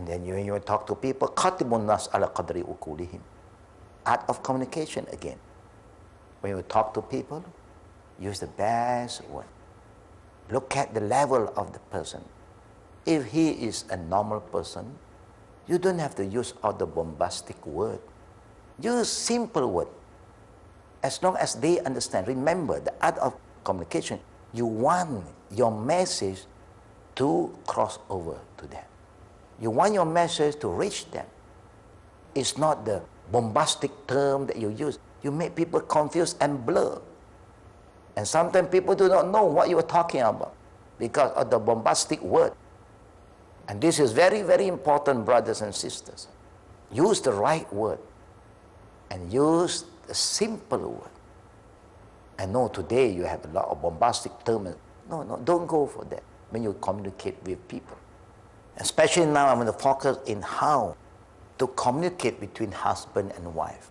And then when you talk to people, khatibun nas ala qadri ukulihim. Art of communication again. When you talk to people, use the best word. Look at the level of the person. If he is a normal person, you don't have to use all the bombastic word. Use simple word. As long as they understand. Remember, the art of communication, you want your message to cross over to them. You want your message to reach them. It's not the bombastic term that you use. You make people confused and blur. And sometimes people do not know what you are talking about because of the bombastic word. And this is very, very important, brothers and sisters. Use the right word and use the simple word. I know today you have a lot of bombastic terms. No, don't go for that when you communicate with people. Especially now I'm going to focus in how to communicate between husband and wife.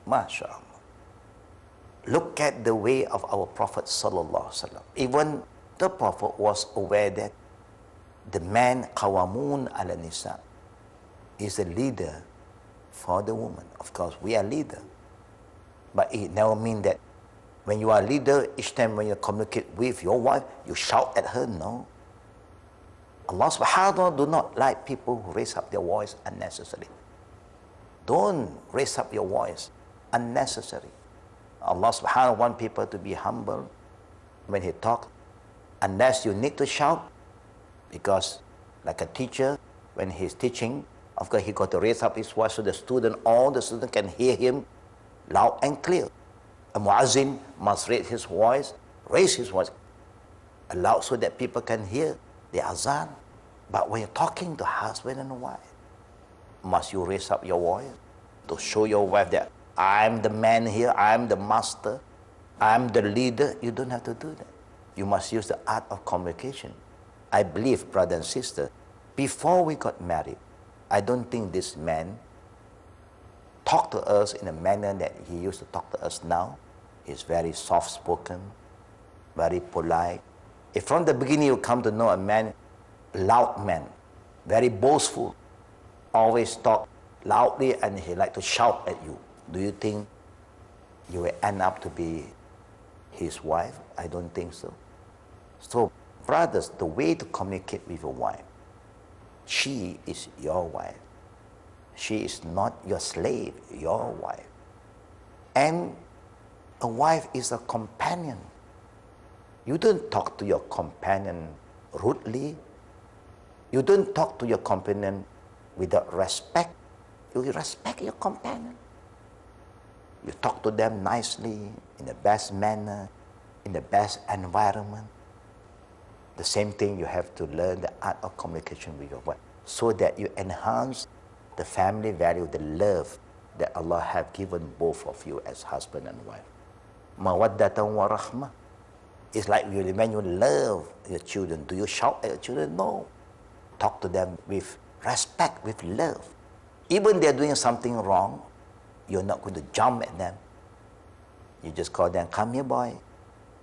MashaAllah. Look at the way of our Prophet Sallallahu Alaihi Wasallam. Even the Prophet was aware that the man qawamun ala nisa is a leader for the woman. Of course, we are leader. But it never means that when you are a leader, each time when you communicate with your wife, you shout at her. No. Allah subhanahu wa ta'ala do not like people who raise up their voice unnecessarily. Don't raise up your voice unnecessary. Allah subhanahu wa ta'ala wants people to be humble when he talks, unless you need to shout, because like a teacher, when he's teaching, of course he got to raise up his voice so all the students can hear him loud and clear. A muazzin must raise his voice loud so that people can hear the azan. But when you're talking to husband and wife, must you raise up your voice to show your wife that I'm the man here, I'm the master, I'm the leader? You don't have to do that. You must use the art of communication. I believe, brother and sister, before we got married, I don't think this man talked to us in a manner that he used to talk to us now. He's very soft-spoken, very polite. If from the beginning you come to know a man, loud man, very boastful, always talk loudly and he like to shout at you, do you think you will end up to be his wife? I don't think so. So, brothers, the way to communicate with your wife, she is your wife. She is not your slave, your wife. And a wife is a companion. You don't talk to your companion rudely. You don't talk to your companion without respect. You respect your companion. You talk to them nicely, in the best manner, in the best environment. The same thing, you have to learn the art of communication with your wife so that you enhance the family value, the love that Allah have given both of you as husband and wife. Mawaddatan wa rahmah. It's like when you love your children, do you shout at your children? No. Talk to them with respect, with love. Even they're doing something wrong, you're not going to jump at them. You just call them, come here, boy.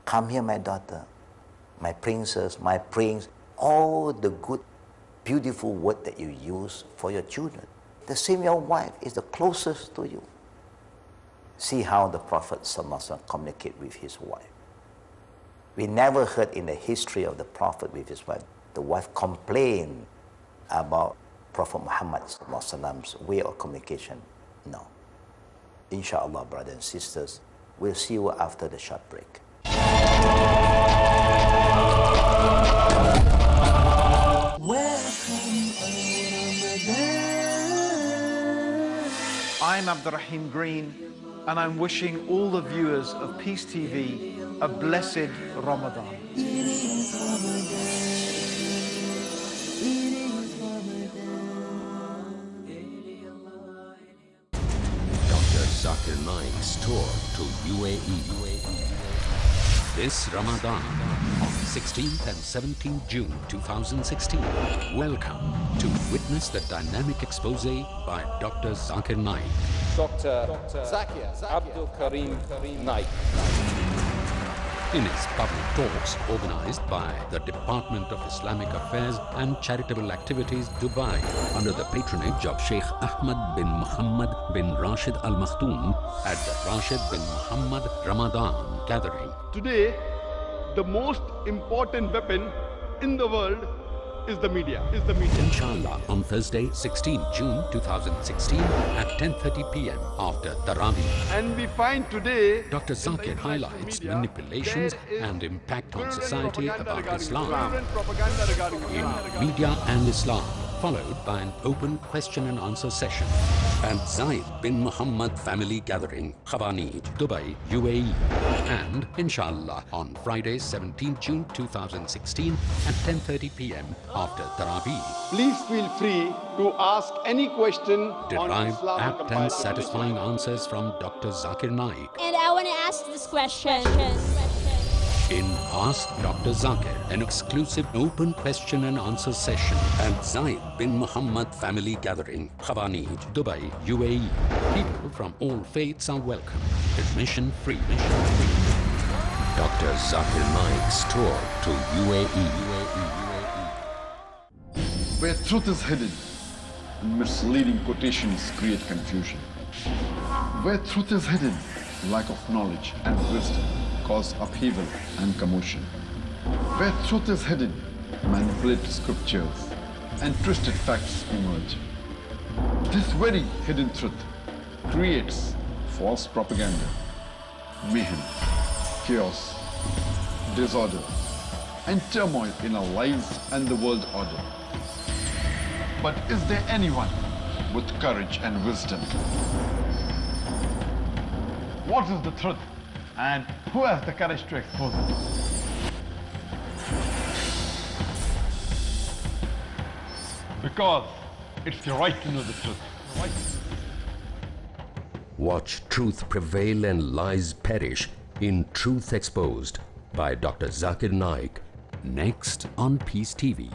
Come here, my daughter. My princess, my prince. All the good, beautiful word that you use for your children. The same, your wife is the closest to you. See how the Prophet ﷺ communicate with his wife. We never heard in the history of the Prophet with his wife, the wife complain about Prophet Muhammad ﷺ's way of communication. No. Inshallah, brothers and sisters, we'll see you after the short break. I'm Abdurrahim Green, and I'm wishing all the viewers of Peace TV a blessed Ramadan. Dr. Zakir Naik's tour to UAE. This Ramadan, on 16th and 17th June 2016. Welcome to witness the dynamic expose by Dr. Zakir Naik. Dr. Zakir Abdul Karim Naik. in his public talks organized by the Department of Islamic Affairs and Charitable Activities, Dubai, under the patronage of Sheikh Ahmad bin Muhammad bin Rashid Al Maktoum at the Rashid bin Muhammad Ramadan gathering. Today, the most important weapon in the world is the media. Inshallah, on Thursday, 16 June 2016 at 10:30 p.m. after Taraweeh. And we find today, Dr. Zakir highlights manipulations and impact on society about Islam in media and Islam, followed by an open question and answer session at Zaid bin Muhammad Family Gathering, Khawanij, Dubai, UAE. And inshallah on Friday, 17 June 2016 at 10:30 p.m. after Taraweeh. please feel free to ask any question on Derive Islam apt and compiled satisfying answers from Dr. Zakir Naik And I want to ask this question. in Ask Dr. Zakir, an exclusive open question and answer session at Zaid bin Muhammad Family Gathering, Khawanij, Dubai, UAE. People from all faiths are welcome. Admission free. Dr. Zakir Naik's tour to UAE. Where truth is hidden, misleading quotations create confusion. Where truth is hidden, lack of knowledge and wisdom cause upheaval and commotion. Where truth is hidden, manipulated scriptures and twisted facts emerge. This very hidden truth creates false propaganda, mayhem, chaos, disorder, and turmoil in our lives and the world order. But is there anyone with courage and wisdom? What is the truth? And who has the courage to expose it? Because it's your right to know the truth. Watch truth prevail and lies perish in Truth Exposed by Dr. Zakir Naik, next on Peace TV.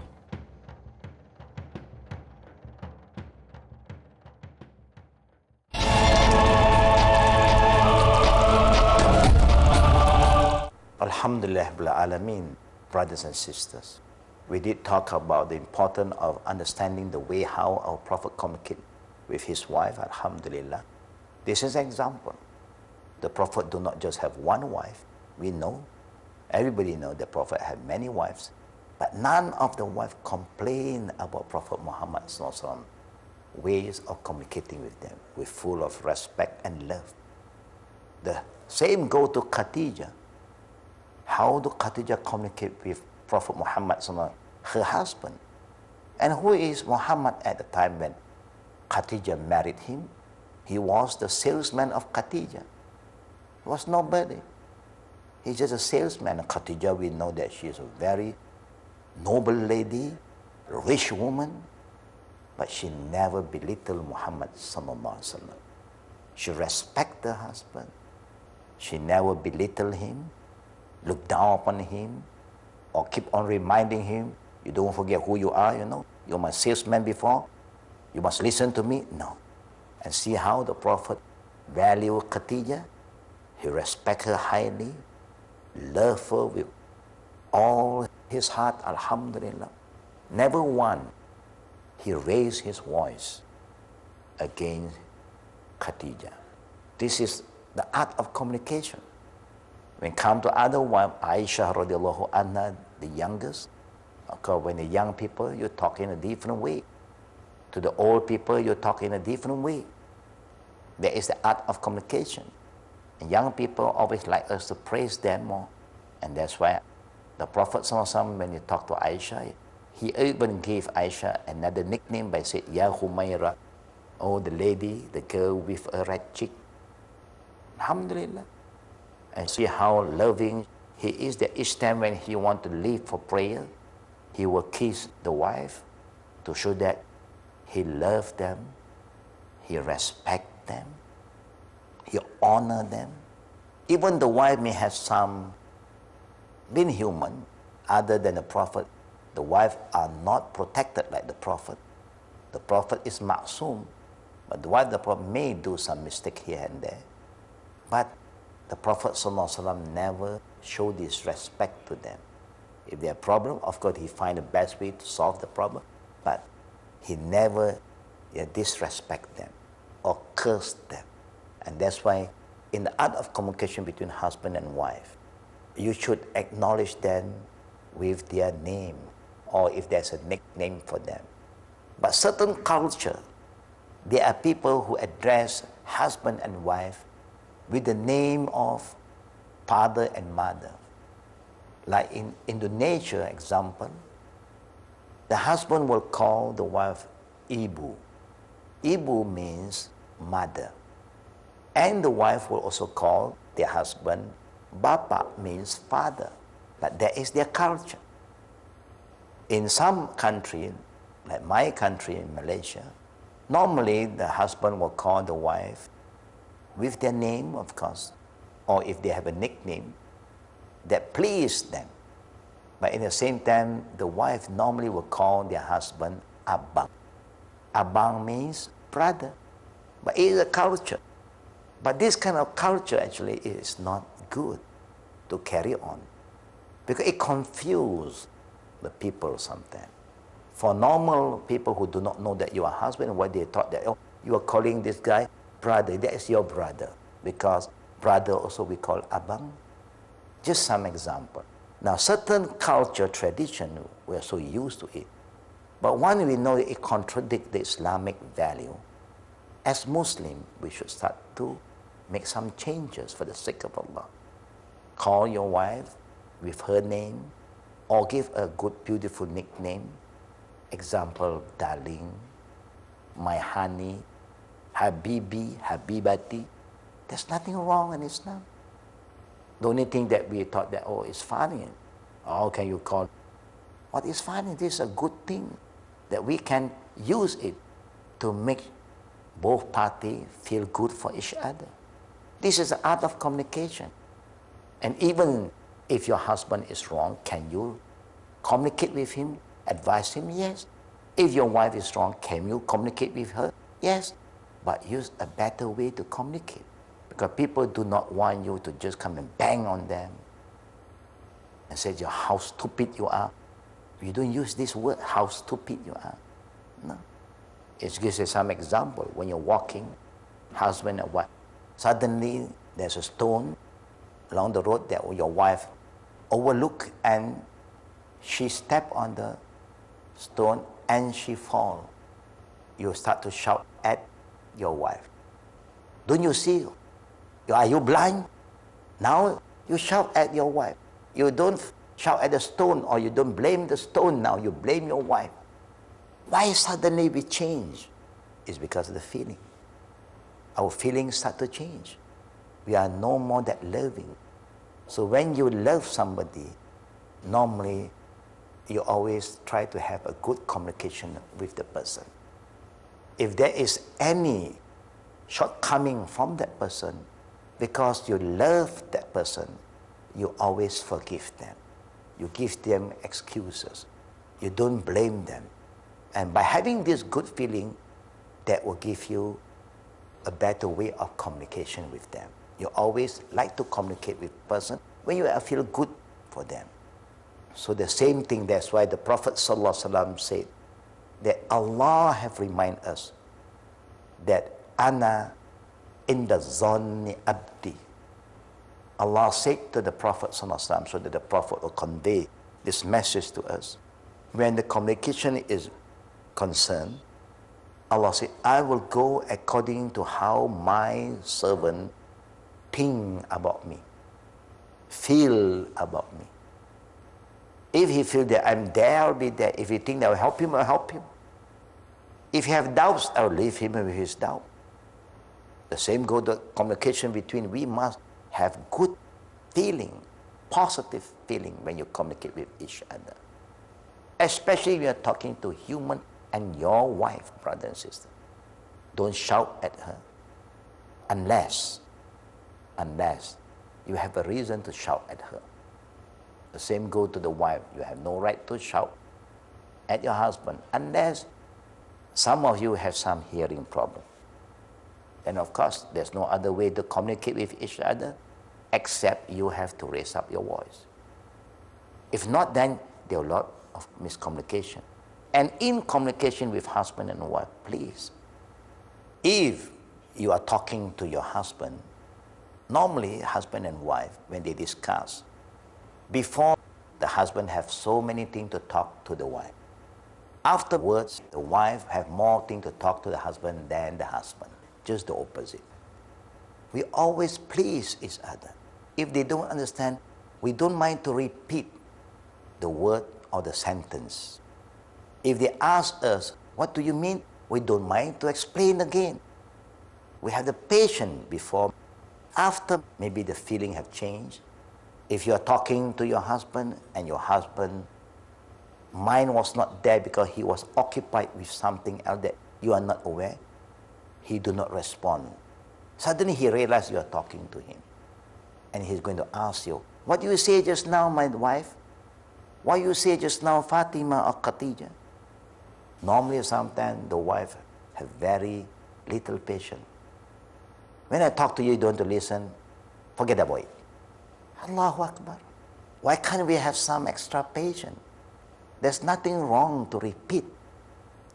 Alhamdulillah Rabbil Alameen, brothers and sisters. We did talk about the importance of understanding the way how our Prophet communicated with his wife, Alhamdulillah. This is an example. The Prophet do not just have one wife. We know, everybody know the Prophet had many wives, but none of the wives complain about Prophet Muhammad Sallallahu Alaihi Wasallam ways of communicating with them, with full of respect and love. The same go to Khadija. How do Khadija communicate with Prophet Muhammad Sallallahu Alaihi Wasallam, her husband? And who is Muhammad at the time when Khadija married him? He was the salesman of Khadija. He was nobody. He's just a salesman. And Khadija, we know that she is a very noble lady, rich woman, but she never belittled Muhammad Sallallahu Alaihi Wasallam. She respected her husband. She never belittled him, look down upon him, or keep on reminding him, you don't forget who you are, you know. You're my salesman before. You must listen to me. No. And see how the Prophet valued Khadija. He respected her highly, loved her with all his heart, Alhamdulillah. Never one he raised his voice against Khadija. This is the art of communication. When it comes to other wives, Aisha radiallahu anha, the youngest, because when the young people, you talk in a different way. To the old people, you talk in a different way. There is the art of communication. And young people always like us to praise them more. And that's why the Prophet Sallallahu Alaihi Wasallam, when he talked to Aisha, he even gave Aisha another nickname by saying, Ya Humaira, oh the lady, the girl with a red cheek. Alhamdulillah. And see how loving he is, that each time when he wants to leave for prayer, he will kiss the wife to show that he loves them, he respects them, he honors them. Even the wife may have some being human, other than the Prophet, the wife are not protected like the Prophet. The Prophet is ma'soom, but the wife, the Prophet may do some mistake here and there. But the Prophet ﷺ never show disrespect to them. If they have a problem, of course, he find the best way to solve the problem, but he never disrespect them or curse them. And that's why in the art of communication between husband and wife, you should acknowledge them with their name, or if there's a nickname for them. But certain culture, there are people who address husband and wife with the name of father and mother. Like in Indonesia, example, the husband will call the wife Ibu. Ibu means mother. And the wife will also call their husband Bapa, means father. But that is their culture. In some country, like my country in Malaysia, normally the husband will call the wife with their name, of course, or if they have a nickname that please them. But in the same time, the wife normally will call their husband Abang. Abang means brother, but it is a culture. But this kind of culture actually is not good to carry on, because it confuses the people sometimes. For normal people who do not know that you are husband, what they thought that, oh, you are calling this guy brother, that is your brother, because brother also we call Abang. Just some example. Now certain culture, tradition, we are so used to it. But when we know it contradicts the Islamic value, as Muslim, we should start to make some changes for the sake of Allah. Call your wife with her name, or give a good, beautiful nickname. Example, darling, my honey, Habibi, Habibati. There's nothing wrong in Islam. The only thing that we thought that, oh, it's funny. How can you call? What is funny? This is a good thing that we can use it to make both parties feel good for each other. This is the art of communication. And even if your husband is wrong, can you communicate with him, advise him? Yes. If your wife is wrong, can you communicate with her? Yes. But use a better way to communicate. Because people do not want you to just come and bang on them and say, how stupid you are. You don't use this word, how stupid you are. No. It gives you some example. When you're walking, husband and wife, suddenly there's a stone along the road that your wife overlook, and she step on the stone and she fall. You start to shout at your wife. Don't you see? Are you blind? Now you shout at your wife. You don't shout at the stone, or you don't blame the stone now, you blame your wife. Why suddenly we change? It's because of the feeling. Our feelings start to change. We are no more that loving. So when you love somebody, normally you always try to have a good communication with the person. If there is any shortcoming from that person, because you love that person, you always forgive them. You give them excuses. You don't blame them. And by having this good feeling, that will give you a better way of communication with them. You always like to communicate with a person when you feel good for them. So the same thing, that's why the Prophet ﷺ said that Allah have reminded us that Ana inda zanni abdi. Allah said to the Prophet ﷺ, so that the Prophet will convey this message to us. When the communication is concerned, Allah said, I will go according to how my servant think about me, feel about me. If he feels that I'm there, I'll be there. If he thinks that I'll help him, I'll help him. If he have doubts, I'll leave him with his doubt. The same goes to communication between. We must have good feeling, positive feeling when you communicate with each other. Especially when you're talking to human and your wife, brother and sister. Don't shout at her unless you have a reason to shout at her. The same goes to the wife. You have no right to shout at your husband unless some of you have some hearing problem. And of course, there's no other way to communicate with each other except you have to raise up your voice. If not, then there are a lot of miscommunication. And in communication with husband and wife, please, if you are talking to your husband, normally husband and wife, when they discuss, before the husband have so many things to talk to the wife. Afterwards, the wife have more things to talk to the husband than the husband, just the opposite. We always please each other. If they don't understand, we don't mind to repeat the word or the sentence. If they ask us, what do you mean? We don't mind to explain again. We have the patience before. After, maybe the feeling have changed. If you are talking to your husband and your husband mind was not there because he was occupied with something else that you are not aware, he do not respond. Suddenly he realized you are talking to him. And he's going to ask you, what do you say just now, my wife? What you say just now, Fatima or Khadija? Normally, sometimes the wife have very little patience. When I talk to you, you don't want to listen, forget about it. Allahu Akbar. Why can't we have some extra patience? There's nothing wrong to repeat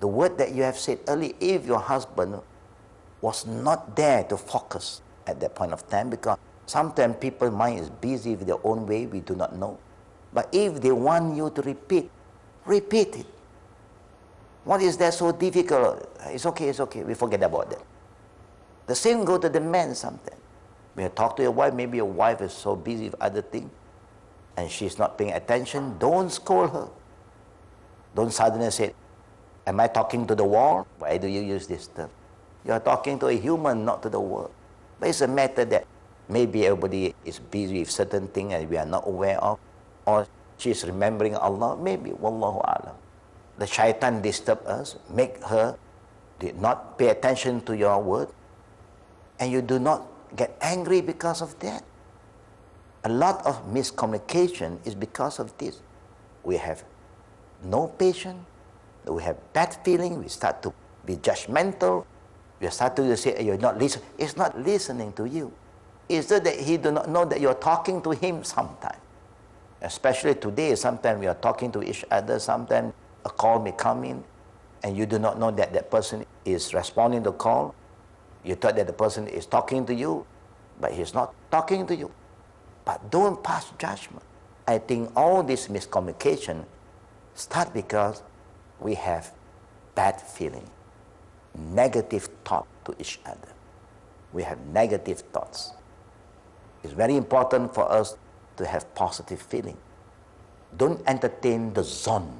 the word that you have said earlier if your husband was not there to focus at that point of time, because sometimes people's mind is busy with their own way, we do not know. But if they want you to repeat, repeat it. What is that so difficult? It's okay, we forget about that. The same goes to the men sometimes. When you talk to your wife, maybe your wife is so busy with other things and she's not paying attention, don't scold her. Don't suddenly say, am I talking to the wall? Why do you use this term? You are talking to a human, not to the world. But it's a matter that maybe everybody is busy with certain things and we are not aware of, or she's remembering Allah, maybe, wallahu alam. The shaitan disturb us, make her did not pay attention to your word, and you do not get angry because of that. A lot of miscommunication is because of this. We have no patience, we have bad feeling, we start to be judgmental, we start to say, you're not listening. It's not listening to you. It's just that he do not know that you're talking to him sometimes. Especially today, sometimes we are talking to each other, sometimes a call may come in, and you do not know that that person is responding to the call. You thought that the person is talking to you, but he's not talking to you. But don't pass judgment. I think all this miscommunication start because we have bad feeling, negative thought to each other. We have negative thoughts. It's very important for us to have positive feeling. Don't entertain the zone